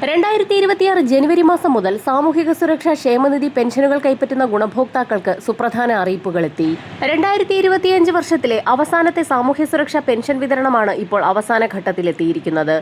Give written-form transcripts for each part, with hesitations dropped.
2026 ജനുവരി മാസം മുതൽ സാമൂഹിക സുരക്ഷാ ക്ഷേമനിധി പെൻഷനുകൾ കൈപ്പറ്റുന്ന ഗുണഭോക്താക്കൾക്ക് സുപ്രധാന അറിയിപ്പുകളെത്തി. 2025 വർഷത്തിലെ അവസാനത്തെ സാമൂഹ്യ സുരക്ഷാ പെൻഷൻ വിതരണമാണ് ഇപ്പോൾ അവസാന ഘട്ടത്തിലെത്തിയിരിക്കുന്നത്.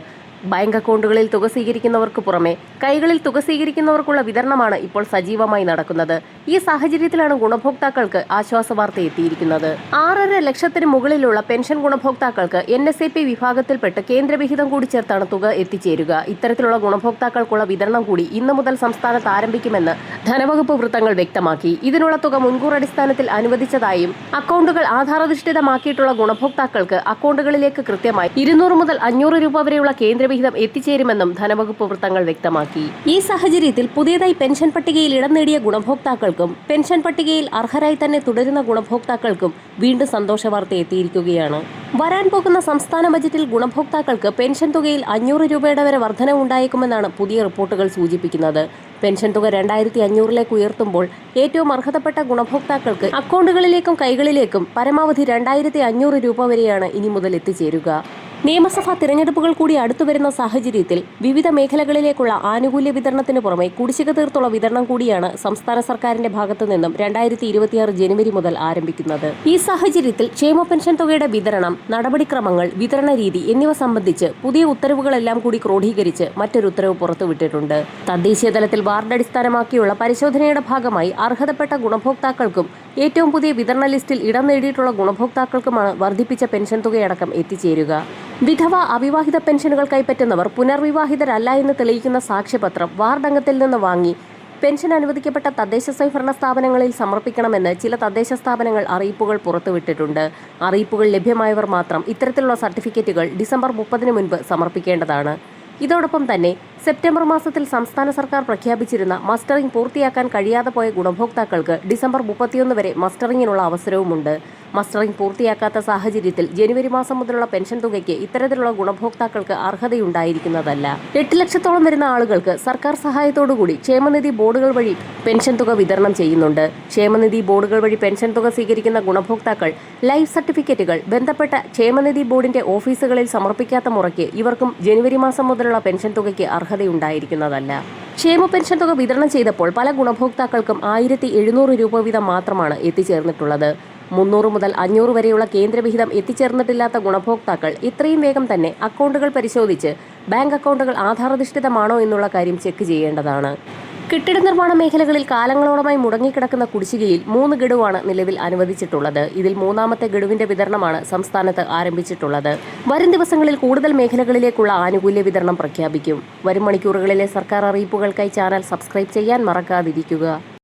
ബാങ്ക് അക്കൗണ്ടുകളിൽ തുക സ്വീകരിക്കുന്നവർക്ക് പുറമെ കൈകളിൽ തുക സ്വീകരിക്കുന്നവർക്കുള്ള വിതരണമാണ് ഇപ്പോൾ സജീവമായി നടക്കുന്നത്. ഈ സാഹചര്യത്തിലാണ് ഗുണഭോക്താക്കൾക്ക് ആശ്വാസവാർത്ത എത്തിയിരിക്കുന്നത്. 6.5 ലക്ഷത്തിന് മുകളിലുള്ള പെൻഷൻ ഗുണഭോക്താക്കൾക്ക് NSAP വിഭാഗത്തിൽപ്പെട്ട് കേന്ദ്രവിഹിതം കൂടി ചേർത്താണ് തുക എത്തിച്ചേരുക. ഇത്തരത്തിലുള്ള ഗുണഭോക്താക്കൾക്കുള്ള വിതരണം കൂടി ഇന്നു മുതൽ സംസ്ഥാനത്ത് ആരംഭിക്കുമെന്ന് ധനവകുപ്പ് വൃത്തങ്ങൾ വ്യക്തമാക്കി. ഇതിനുള്ള തുക മുൻകൂർ അടിസ്ഥാനത്തിൽ അനുവദിച്ചതായും അക്കൗണ്ടുകൾ ആധാരാധിഷ്ഠിതമാക്കിയിട്ടുള്ള ഗുണഭോക്താക്കൾക്ക് അക്കൗണ്ടുകളിലേക്ക് കൃത്യമായി 200 മുതൽ 500 രൂപ വരെയുള്ള കേന്ദ്രവിഹിതം എത്തിച്ചേരുമെന്നും ധനവകുപ്പ് വൃത്തങ്ങൾ വ്യക്തമാക്കി. ഈ സാഹചര്യത്തിൽ പുതിയതായി പെൻഷൻ പട്ടികയിൽ ഇടം നേടിയ ഗുണഭോക്താക്കൾക്കും പെൻഷൻ പട്ടികയിൽ അർഹരായി തന്നെ തുടരുന്ന ഗുണഭോക്താക്കൾക്കും വീണ്ടും സന്തോഷവാർത്ത എത്തിയിരിക്കുകയാണ്. വരാൻ പോകുന്ന സംസ്ഥാന ബജറ്റിൽ ഗുണഭോക്താക്കൾക്ക് പെൻഷൻ തുകയിൽ 500 രൂപയുടെ വരെ വർധനവ് ഉണ്ടായേക്കുമെന്നാണ് പുതിയ റിപ്പോർട്ടുകൾ സൂചിപ്പിക്കുന്നത്. പെൻഷൻ തുക 2500 ഉയർത്തുമ്പോൾ ഏറ്റവും അർഹതപ്പെട്ട ഗുണഭോക്താക്കൾക്ക് അക്കൗണ്ടുകളിലേക്കും കൈകളിലേക്കും പരമാവധി 2500 രൂപ വരെയാണ് ഇനി മുതൽ എത്തിച്ചേരുക. നിയമസഭാ തിരഞ്ഞെടുപ്പുകൾ കൂടി അടുത്തുവരുന്ന സാഹചര്യത്തിൽ വിവിധ മേഖലകളിലേക്കുള്ള ആനുകൂല്യ വിതരണത്തിന് പുറമെ കുടിശ്ശിക തീർത്തുള്ള വിതരണം കൂടിയാണ് സംസ്ഥാന സർക്കാരിന്റെ ഭാഗത്തു നിന്നും 2026 ജനുവരി മുതൽ ആരംഭിക്കുന്നത്. ഈ സാഹചര്യത്തിൽ ക്ഷേമ പെൻഷൻ തുകയുടെ വിതരണം, നടപടിക്രമങ്ങൾ, വിതരണ രീതി എന്നിവ സംബന്ധിച്ച് പുതിയ ഉത്തരവുകളെല്ലാം കൂടി ക്രോഡീകരിച്ച് മറ്റൊരു ഉത്തരവ് പുറത്തുവിട്ടിട്ടുണ്ട്. തദ്ദേശീയ തലത്തിൽ വാർഡ് അടിസ്ഥാനമാക്കിയുള്ള പരിശോധനയുടെ ഭാഗമായി അർഹതപ്പെട്ട ഗുണഭോക്താക്കൾക്കും ഏറ്റവും പുതിയ വിതരണ ലിസ്റ്റിൽ ഇടം നേടിയിട്ടുള്ള ഗുണഭോക്താക്കൾക്കുമാണ് വർദ്ധിപ്പിച്ച പെൻഷൻ തുകയടക്കം എത്തിച്ചേരുക. വിധവ, അവിവാഹിത പെൻഷനുകൾ കൈപ്പറ്റുന്നവർ പുനർവിവാഹിതരല്ല എന്ന് തെളിയിക്കുന്ന സാക്ഷ്യപത്രം വാർഡ് അംഗത്തിൽ നിന്ന് വാങ്ങി പെൻഷൻ അനുവദിക്കപ്പെട്ട തദ്ദേശ സ്വയംഭരണ സ്ഥാപനങ്ങളിൽ സമർപ്പിക്കണമെന്ന് ചില തദ്ദേശ സ്ഥാപനങ്ങൾ അറിയിപ്പുകൾ പുറത്തുവിട്ടിട്ടുണ്ട്. അറിയിപ്പുകൾ ലഭ്യമായവർ മാത്രം ഇത്തരത്തിലുള്ള സർട്ടിഫിക്കറ്റുകൾ ഡിസംബർ 30 മുൻപ് സമർപ്പിക്കേണ്ടതാണ്. ഇതോടൊപ്പം തന്നെ സെപ്റ്റംബർ മാസത്തിൽ സംസ്ഥാന സർക്കാർ പ്രഖ്യാപിച്ചിരുന്ന മസ്റ്ററിംഗ് പൂർത്തിയാക്കാൻ കഴിയാതെ പോയ ഗുണഭോക്താക്കൾക്ക് ഡിസംബർ 31 വരെ മസ്റ്ററിങ്ങിനുള്ള അവസരവുമുണ്ട്. മസ്റ്ററിംഗ് പൂർത്തിയാക്കാത്ത സാഹചര്യത്തിൽ ജനുവരി മാസം മുതലുള്ള പെൻഷൻ തുകയ്ക്ക് ഇത്തരത്തിലുള്ള ഗുണഭോക്താക്കൾക്ക് അർഹതയുണ്ടായിരിക്കുന്നതല്ല. 8 ലക്ഷത്തോളം വരുന്ന ആളുകൾക്ക് സർക്കാർ സഹായത്തോടുകൂടി ക്ഷേമനിധി ബോർഡുകൾ വഴി പെൻഷൻ തുക വിതരണം ചെയ്യുന്നുണ്ട്. ക്ഷേമനിധി ബോർഡുകൾ വഴി പെൻഷൻ തുക സ്വീകരിക്കുന്ന ഗുണഭോക്താക്കൾ ലൈഫ് സർട്ടിഫിക്കറ്റുകൾ ബന്ധപ്പെട്ട ക്ഷേമനിധി ബോർഡിന്റെ ഓഫീസുകളിൽ സമർപ്പിക്കാത്ത മുറയ്ക്ക് ഇവർക്കും ജനുവരി മാസം മുതലുള്ള പെൻഷൻ തുകയ്ക്ക് അർഹതയുണ്ടായിരിക്കുന്നതല്ല. ക്ഷേമ പെൻഷൻ തുക വിതരണം ചെയ്തപ്പോൾ പല ഗുണഭോക്താക്കൾക്കും 1700 രൂപ വീതം മാത്രമാണ് എത്തിച്ചേർന്നിട്ടുള്ളത്. 300 മുതൽ 500 വരെയുള്ള കേന്ദ്രവിഹിതം എത്തിച്ചേർന്നിട്ടില്ലാത്ത ഗുണഭോക്താക്കൾ എത്രയും വേഗം തന്നെ അക്കൗണ്ടുകൾ പരിശോധിച്ച് ബാങ്ക് അക്കൗണ്ടുകൾ ആധാരാധിഷ്ഠിതമാണോ എന്നുള്ള കാര്യം ചെക്ക് ചെയ്യേണ്ടതാണ്. കെട്ടിട നിർമ്മാണ മേഖലകളിൽ കാലങ്ങളോളമായി മുടങ്ങിക്കിടക്കുന്ന കുടിശ്ശികയിൽ 3 ഗഡുവാണ് നിലവിൽ അനുവദിച്ചിട്ടുള്ളത്. ഇതിൽ 3ാമത്തെ ഗഡുവിന്റെ വിതരണമാണ് സംസ്ഥാനത്ത് ആരംഭിച്ചിട്ടുള്ളത്. വരും ദിവസങ്ങളിൽ കൂടുതൽ മേഖലകളിലേക്കുള്ള ആനുകൂല്യ വിതരണം പ്രഖ്യാപിക്കും. വരും മണിക്കൂറുകളിലെ സർക്കാർ അറിയിപ്പുകൾക്കായി ചാനൽ സബ്സ്ക്രൈബ് ചെയ്യാൻ മറക്കാതിരിക്കുക.